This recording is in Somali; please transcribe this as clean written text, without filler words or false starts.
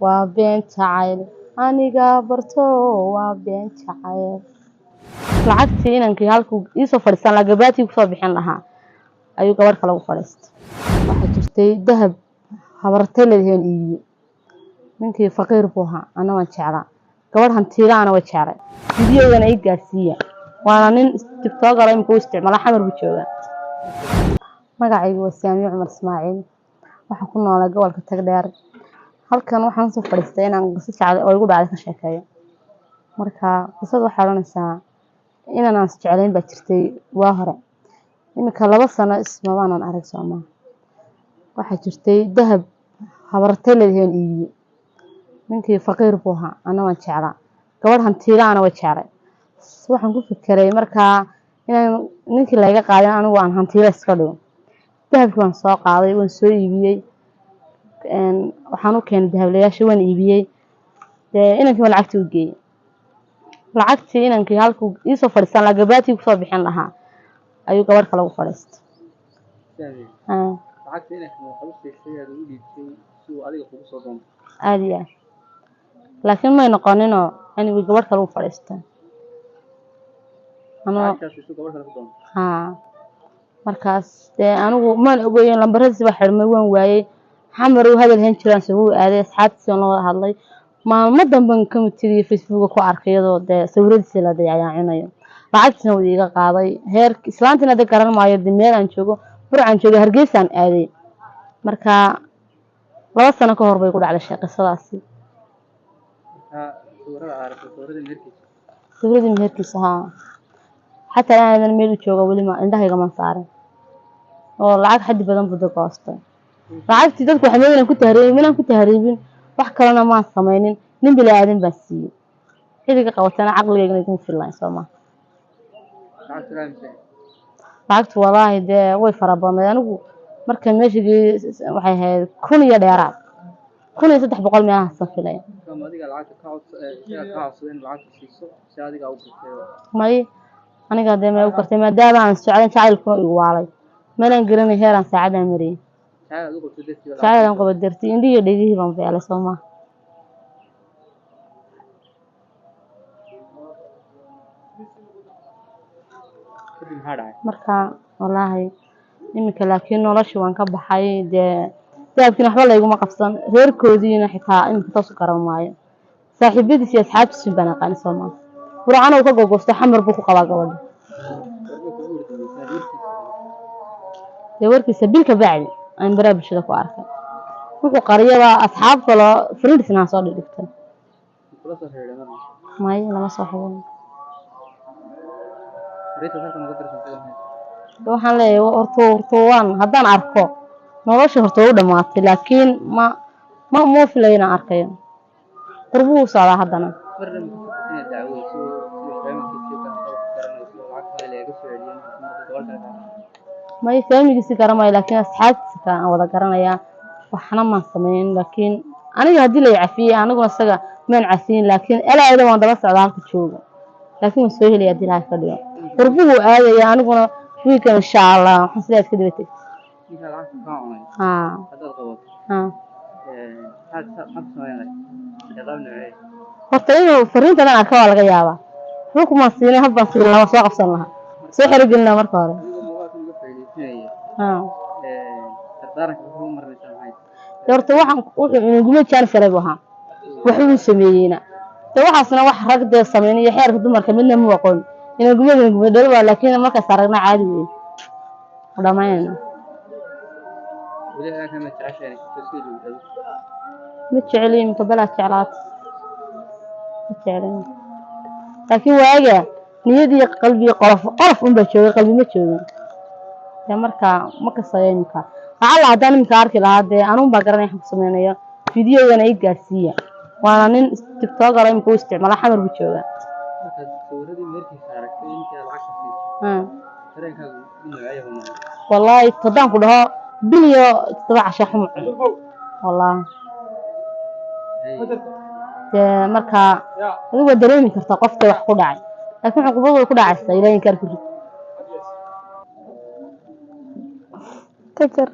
waa been jacayl aniga barto waa been jacayl lacagtii inankii halkuu iisoo fadhiisan lahaa gabaatii kusoo bixin lahaa ayuu gabadh kale ugu fadhiistay waxaa jirtay dahab habartay leedahay iibiye ninkii faqiir buu ahaa ana waan jeclaa gabadh hantiilaana way jeclay fiidiyoogana ay gaarsiiya waana nin tiktok ala imika u isticmaala xamar buu joogaa magacaygu waa Saamiyo Cumar Ismaaciil waxaan ku noolaa gobolka Tagdheer halkan waxaan soo fadhiistay inaan qiso jacayl oo igu dhacday ka sheekeeyo marka qisadu waxay oranaysaa inaan jeclayn baa jirtay waa hore imika 2 sano ismabaanan arag Soomaa waxaa jirtay dahab habartay leedahay iibiye ninkii faqiir buu ahaa ana waan jeclaa gabadh hantiilaana way jeclay waxaan ku fikiray markaa inaan ninkii laga qaadan anigu aan hantiila iska dhigo dahabkii waan soo qaaday waan soo iibiyay waxaan u keenay dahablayaasha waan iibiyay inankii lacagtii u geeyay lacagtii inankii halkuu iisoo fadhiisan lahaa gabaatii kusoo bixin lahaa ayuu gabadh kale ugu fadhiistay lacagtii inankii waxa u sheegtay aad u dhiibtay si uu adiga kugu soo doonto aad iyo aad laakiin may noqoninoo anigu gabadh kale ugu fadhiistay markaas anigu maan ogeyn lambaradiisa waa xirmay waan waayay xamar uu hadal hayn jiraan soo aaday asxaabtiisa oo wada hadlay maalmo damban ka mid Facebook ku arkay iyadoo sawiradiisa la dayacinayo lacagtiina wuu iga qaaday heer islaantina dad garan maayo meel aan joogo burcaan joogo Hargeysa aan aaday marka 2 sano ka hor bay ku dhacday shaqadaasi sawirada meherkiisa haa حتى أنا ميل جوجا ولي ما عندها كمان صار والله حد بدن بدو قاصته لعبت dadku waxay كنت هريبين wax kalena ma sameeynin nin bilaadan basi xidiga qawtana aqligeyga ku filan Soomaa lacagtu wallahi way farabadan anigu marka meeshii waxay ahayd 1000 iyo dheeraad 1300 meelaha safilay adiga lacagta ka codsadeen lacagta siiso si adiga u gurtay may aniga ma u kartay maadaama aan jacaylku igu waalay meelan garanay heeran saacada mariyay jacaylku qabadartii indhiyo dhigihii baan beelay Soomaa marka wallahi imika laakiin noloshii waan ka baxay daabkiina waxba la iguma qabsan reerkoodiina xitaa imika taas garan maayo saaxiibadiisa iyo asxaabtiisa baan aqaan Soomaa burcaan oo ka gogosto xamar buu ku qabaa gabadha warkiisa bilka bacdi aan baraabishada ku arkay wuxuu qariyada asxaab kale friendsna soo dhigtay may lama soo xidhan waxaan leeyahay horto waan haddaan arko nolosha horto u dhamaatay laakiin ma filayna arkayo qurbuu socda haddana may fahmigiisa garamay laakiin asxaabtiisa aan wada garanaya waxna ma sameeyeen laakiin aniga hadii la cafiyay anigu asaga maan cafiin laakiin ilaayada waan daba socdaa halka joogo laakiin soo helay hadii la fadhiyo qurbuhu aadaya aniguna wiilka insha Allah waxaan sidaas ka dibay horta inuu fariintan aan ka laga yaabaa xukuma siinay habban si lama soo qabsan lahaa soo xirigelna marka hore horta waxaan wuxuu guma jaan faray waxa wuxuu sameeyayna waxaasna wax rag sameeyay xeerka dumarka midna ma aqoon inuu guma dhalo laakiin marka saragna caadi weey dhamaayna ma jeceliin ka bala jeclaat laakiin waaga niyadii qalbiga qolof un ba joogay qalbi ma joogin marka ma ka sayeynka waxa la hadaan imka arki lahaa anuu ba garanay wax sameeyo fiidiyoogana ay gaarsiiya waana nin tiktok ala imka u isticmaala xamar buu joogaa wallahi tadaan ku dhaho biliyo 7 xum wallahi marka adigu dareemi kartaa qofka wax ku dhacay laakiin xuquuqdu ku dhacaysa ilaahay karku ka jar